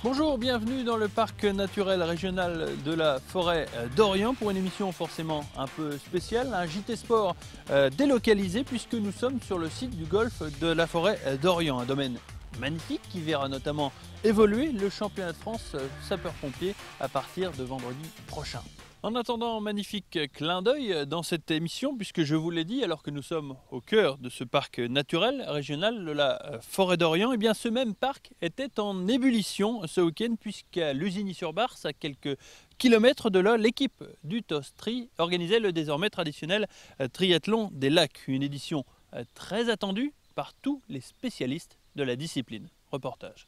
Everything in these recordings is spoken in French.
Bonjour, bienvenue dans le parc naturel régional de la forêt d'Orient pour une émission forcément un peu spéciale, un JT Sport délocalisé puisque nous sommes sur le site du golfe de la forêt d'Orient, un domaine magnifique qui verra notamment évoluer le championnat de France sapeur-pompier à partir de vendredi prochain. En attendant, magnifique clin d'œil dans cette émission, puisque je vous l'ai dit, alors que nous sommes au cœur de ce parc naturel régional de la forêt d'Orient, et bien ce même parc était en ébullition ce week-end, puisqu'à Lusigny-sur-Barse, à quelques kilomètres de là, l'équipe du TOS Tri organisait le désormais traditionnel triathlon des lacs, une édition très attendue par tous les spécialistes de la discipline. Reportage.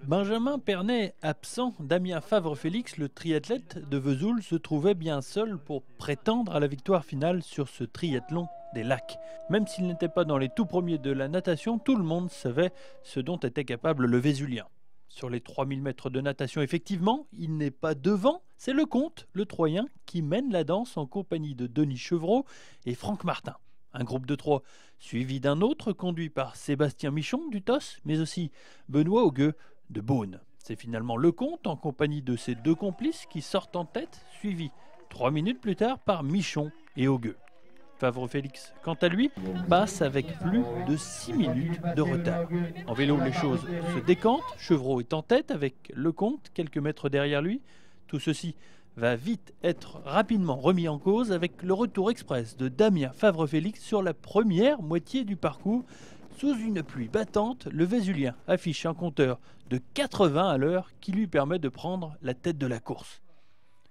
Benjamin Pernet absent, Damien Favre-Félix, le triathlète de Vesoul, se trouvait bien seul pour prétendre à la victoire finale sur ce triathlon des lacs. Même s'il n'était pas dans les tout premiers de la natation, tout le monde savait ce dont était capable le Vésulien. Sur les 3000 mètres de natation, effectivement, il n'est pas devant, c'est Lecomte, le Troyen, qui mène la danse en compagnie de Denis Chevreau et Franck Martin. Un groupe de 3, suivi d'un autre conduit par Sébastien Michon du TOS, mais aussi Benoît Augueux de Beaune. C'est finalement Lecomte en compagnie de ses deux complices qui sortent en tête, suivi 3 minutes plus tard par Michon et Augueux. Favre-Félix, quant à lui, passe avec plus de 6 minutes de retard. En vélo, les choses se décantent. Chevreau est en tête avec Lecomte, quelques mètres derrière lui. Tout ceci va vite être rapidement remis en cause avec le retour express de Damien Favre-Félix sur la première moitié du parcours. Sous une pluie battante, le Vésulien affiche un compteur de 80 à l'heure qui lui permet de prendre la tête de la course.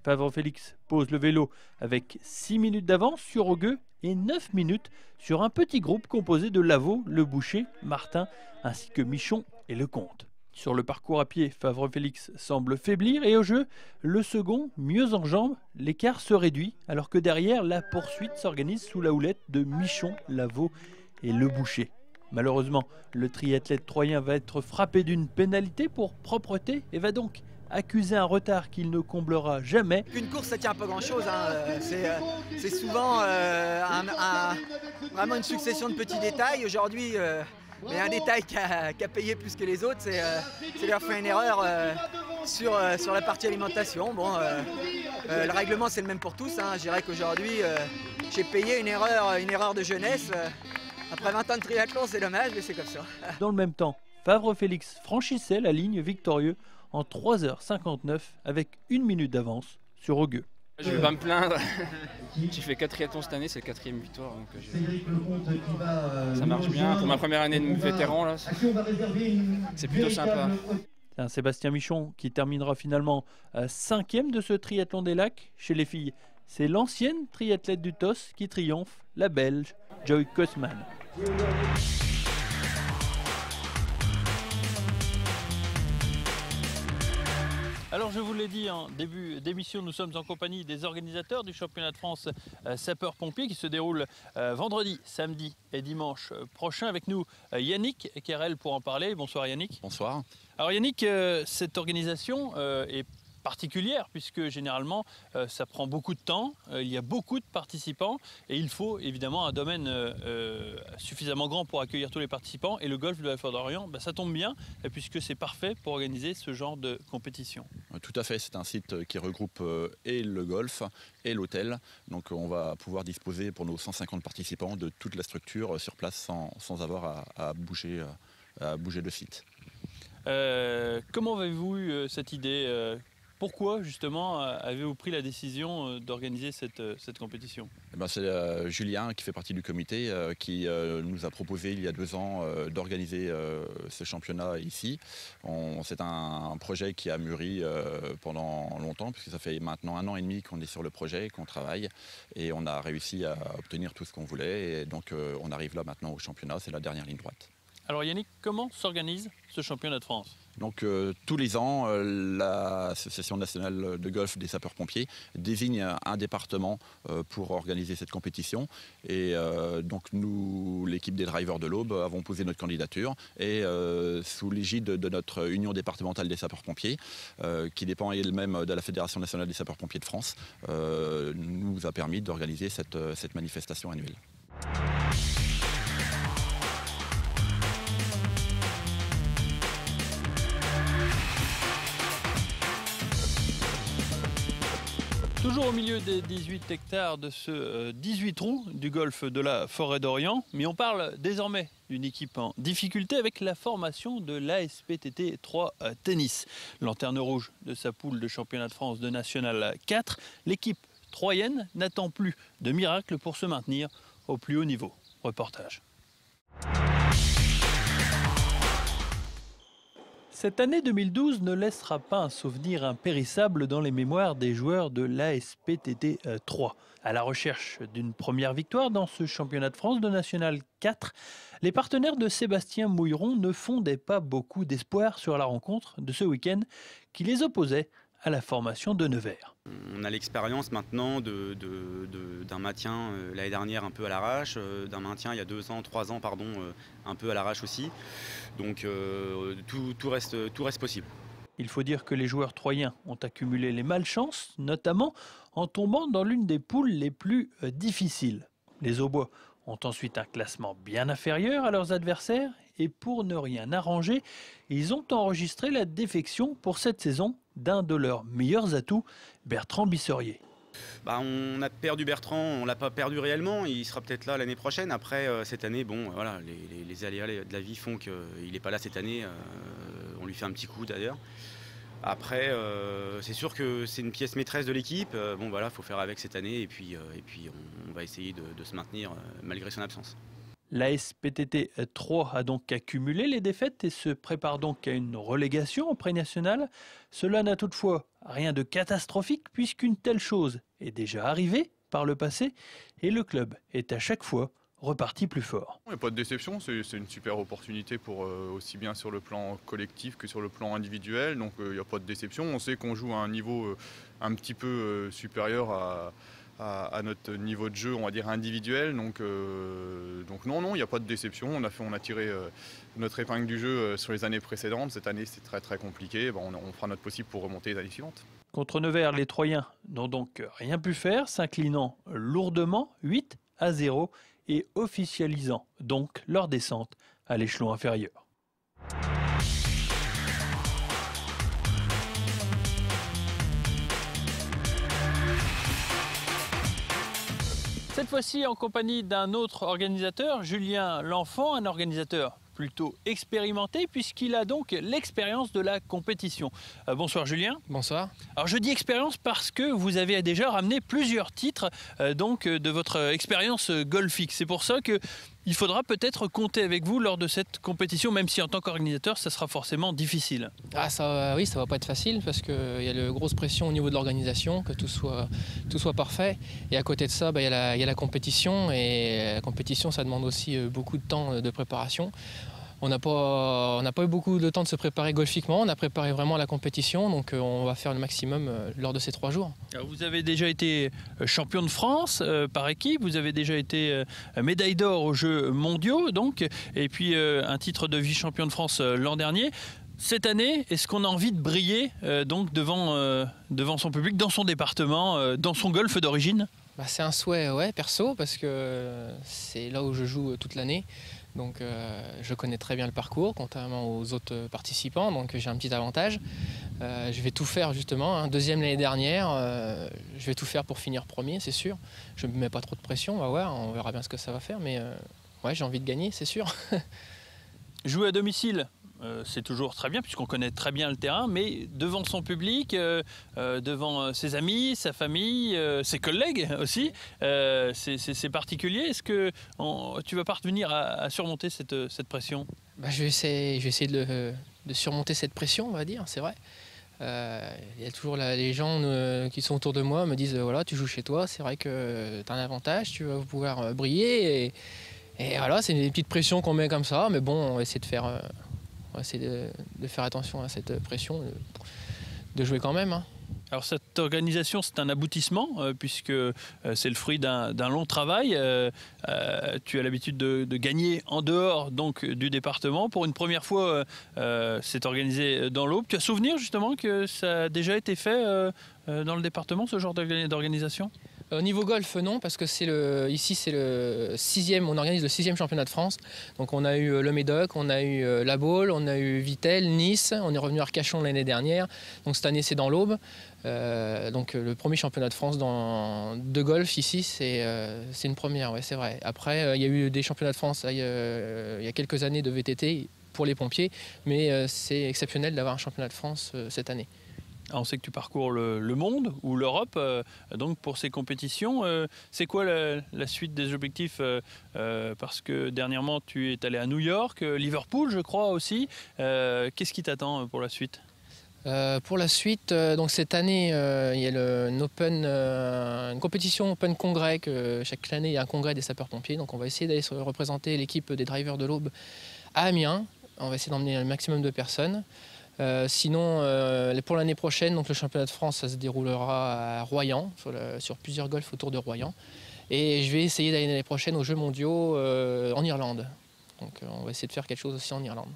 Favre-Félix pose le vélo avec 6 minutes d'avance sur Augueux et 9 minutes sur un petit groupe composé de Lavaux, Le Boucher, Martin ainsi que Michon et Lecomte. Sur le parcours à pied, Favre-Félix semble faiblir et au jeu, le second, mieux en jambes, l'écart se réduit alors que derrière, la poursuite s'organise sous la houlette de Michon, Lavaux et Le Boucher. Malheureusement, le triathlète troyen va être frappé d'une pénalité pour propreté et va donc accuser un retard qu'il ne comblera jamais. Une course, ça tient pas grand-chose. C'est souvent vraiment une succession de petits détails. Aujourd'hui, il y a un détail qui a payé plus que les autres, c'est d'avoir fait une erreur sur la partie alimentation. Bon, le règlement, c'est le même pour tous. Je dirais qu'aujourd'hui, j'ai payé une erreur de jeunesse. Après 20 ans de triathlon, c'est dommage, mais c'est comme ça. Dans le même temps, Favre-Félix franchissait la ligne victorieux en 3h59 avec 1 minute d'avance sur Augueux. Je ne vais pas me plaindre. J'ai fait 4 triathlons cette année, c'est la 4e victoire. Donc ça marche bien. Pour ma première année de vétéran, là, c'est plutôt sympa. C'est un Sébastien Michon qui terminera finalement 5e de ce triathlon des lacs. Chez les filles, c'est l'ancienne triathlète du TOS qui triomphe, la Belge Joy Kosman. Alors je vous l'ai dit en début d'émission, nous sommes en compagnie des organisateurs du championnat de France sapeur-pompier qui se déroule vendredi, samedi et dimanche prochain. Avec nous Yannick Kerel pour en parler. Bonsoir Yannick. Bonsoir. Alors Yannick, cette organisation est particulière puisque généralement ça prend beaucoup de temps, il y a beaucoup de participants et il faut évidemment un domaine suffisamment grand pour accueillir tous les participants et le golfe de la forêt d'Orient, ça tombe bien puisque c'est parfait pour organiser ce genre de compétition. Tout à fait, c'est un site qui regroupe et le golf et l'hôtel, donc on va pouvoir disposer pour nos 150 participants de toute la structure sur place sans avoir à bouger le site. Comment avez-vous eu cette idée Pourquoi justement avez-vous pris la décision d'organiser cette compétition ? C'est Julien qui fait partie du comité qui nous a proposé il y a 2 ans d'organiser ce championnat ici. C'est un projet qui a mûri pendant longtemps puisque ça fait maintenant 1 an et demi qu'on est sur le projet, qu'on travaille et on a réussi à obtenir tout ce qu'on voulait et donc on arrive là maintenant au championnat, c'est la dernière ligne droite. Alors Yannick, comment s'organise ce championnat de France ? Donc tous les ans, l'Association nationale de golf des sapeurs-pompiers désigne un département pour organiser cette compétition. Et donc nous, l'équipe des drivers de l'Aube, avons posé notre candidature. Et sous l'égide de notre union départementale des sapeurs-pompiers, qui dépend elle-même de la Fédération nationale des sapeurs-pompiers de France, nous a permis d'organiser cette manifestation annuelle. Toujours au milieu des 18 hectares de ce 18 trous du golfe de la Forêt d'Orient, mais on parle désormais d'une équipe en difficulté avec la formation de l'ASPTT 3 Tennis. Lanterne rouge de sa poule de championnat de France de National 4, l'équipe troyenne n'attend plus de miracle pour se maintenir au plus haut niveau. Reportage. Cette année 2012 ne laissera pas un souvenir impérissable dans les mémoires des joueurs de l'ASPTT 3. À la recherche d'une première victoire dans ce championnat de France de National 4, les partenaires de Sébastien Mouilleron ne fondaient pas beaucoup d'espoir sur la rencontre de ce week-end qui les opposait à la formation de Nevers. On a l'expérience maintenant d'un maintien l'année dernière un peu à l'arrache, d'un maintien il y a 2 ans, 3 ans pardon, un peu à l'arrache aussi. Donc tout reste possible. Il faut dire que les joueurs troyens ont accumulé les malchances, notamment en tombant dans l'une des poules les plus difficiles. Les Aubois ont ensuite un classement bien inférieur à leurs adversaires et pour ne rien arranger, ils ont enregistré la défection pour cette saison d'un de leurs meilleurs atouts, Bertrand Bisserier. On a perdu Bertrand, on ne l'a pas perdu réellement, il sera peut-être là l'année prochaine. Après cette année, voilà, les aléas de la vie font qu'il n'est pas là cette année, on lui fait un petit coup d'ailleurs. Après, c'est sûr que c'est une pièce maîtresse de l'équipe, voilà, faut faire avec cette année et puis on va essayer de se maintenir malgré son absence. L'ASPTT 3 a donc accumulé les défaites et se prépare donc à une relégation au pré-national. Cela n'a toutefois rien de catastrophique puisqu'une telle chose est déjà arrivée par le passé et le club est à chaque fois reparti plus fort. Il n'y a pas de déception, c'est une super opportunité pour aussi bien sur le plan collectif que sur le plan individuel, donc il n'y a pas de déception. On sait qu'on joue à un niveau un petit peu supérieur à notre niveau de jeu, on va dire individuel, donc non, il n'y a pas de déception. On a tiré notre épingle du jeu sur les années précédentes. Cette année, c'est très compliqué. On fera notre possible pour remonter les années suivantes. Contre Nevers, les Troyens n'ont donc rien pu faire, s'inclinant lourdement 8-0 et officialisant donc leur descente à l'échelon inférieur. Cette fois-ci en compagnie d'un autre organisateur, Julien L'Enfant, un organisateur plutôt expérimenté puisqu'il a donc l'expérience de la compétition. Bonsoir Julien. Bonsoir. Alors je dis expérience parce que vous avez déjà ramené plusieurs titres de votre expérience golfique. C'est pour ça qu'il faudra peut-être compter avec vous lors de cette compétition, même si en tant qu'organisateur, ça sera forcément difficile. Oui, ça va pas être facile parce qu'il y a une grosse pression au niveau de l'organisation, que tout soit parfait. Et à côté de ça, il y a la compétition. Et la compétition, ça demande aussi beaucoup de temps de préparation. On n'a pas eu beaucoup de temps de se préparer golfiquement, on a préparé vraiment la compétition, donc on va faire le maximum lors de ces 3 jours. Alors vous avez déjà été champion de France par équipe, vous avez déjà été médaille d'or aux Jeux mondiaux, donc, et puis un titre de vice-champion de France l'an dernier. Cette année, est-ce qu'on a envie de briller donc devant son public, dans son département, dans son golf d'origine ? C'est un souhait, ouais, perso, parce que c'est là où je joue toute l'année. Donc je connais très bien le parcours, contrairement aux autres participants, donc j'ai un petit avantage. Je vais tout faire justement, deuxième l'année dernière, je vais tout faire pour finir premier, c'est sûr. Je ne me mets pas trop de pression, on va voir, on verra bien ce que ça va faire, mais ouais, j'ai envie de gagner, c'est sûr. Jouer à domicile, c'est toujours très bien puisqu'on connaît très bien le terrain, mais devant son public, devant ses amis, sa famille, ses collègues aussi, c'est particulier. Est-ce que tu vas parvenir à surmonter cette pression ? Je vais essayer de surmonter cette pression, on va dire, c'est vrai. Il y a toujours les gens qui sont autour de moi me disent voilà, tu joues chez toi, c'est vrai que tu as un avantage, tu vas pouvoir briller. Et voilà, c'est des petites pressions qu'on met comme ça, mais bon, on va essayer de faire attention à cette pression, de jouer quand même. Alors cette organisation, c'est un aboutissement puisque c'est le fruit d'un long travail. Tu as l'habitude de gagner en dehors donc, du département. Pour une première fois, c'est organisé dans l'Aube. Tu as souvenir justement que ça a déjà été fait dans le département, ce genre d'organisation ? Au niveau golf, non, parce que ici c'est le 6e, on organise le 6e championnat de France. Donc on a eu le Médoc, on a eu La Baule, on a eu Vittel, Nice, on est revenu à Arcachon l'année dernière. Donc cette année c'est dans l'Aube. Donc le premier championnat de France de golf ici, c'est une première, ouais, c'est vrai. Après, il y a eu des championnats de France il y a quelques années de VTT pour les pompiers, mais c'est exceptionnel d'avoir un championnat de France cette année. On sait que tu parcours le monde ou l'Europe, donc pour ces compétitions, c'est quoi la suite des objectifs parce que dernièrement tu es allé à New York, Liverpool je crois aussi. Qu'est-ce qui t'attend pour la suite ? Pour la suite, donc cette année, il y a une compétition Open Congrès, que chaque année il y a un congrès des sapeurs-pompiers, donc on va essayer d'aller représenter l'équipe des drivers de l'Aube à Amiens. On va essayer d'emmener un maximum de personnes. Sinon, pour l'année prochaine, donc le championnat de France, ça se déroulera à Royan, sur plusieurs golfs autour de Royan. Et je vais essayer d'aller l'année prochaine aux Jeux mondiaux en Irlande. Donc on va essayer de faire quelque chose aussi en Irlande.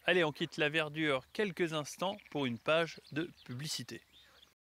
Allez, on quitte la verdure quelques instants pour une page de publicité.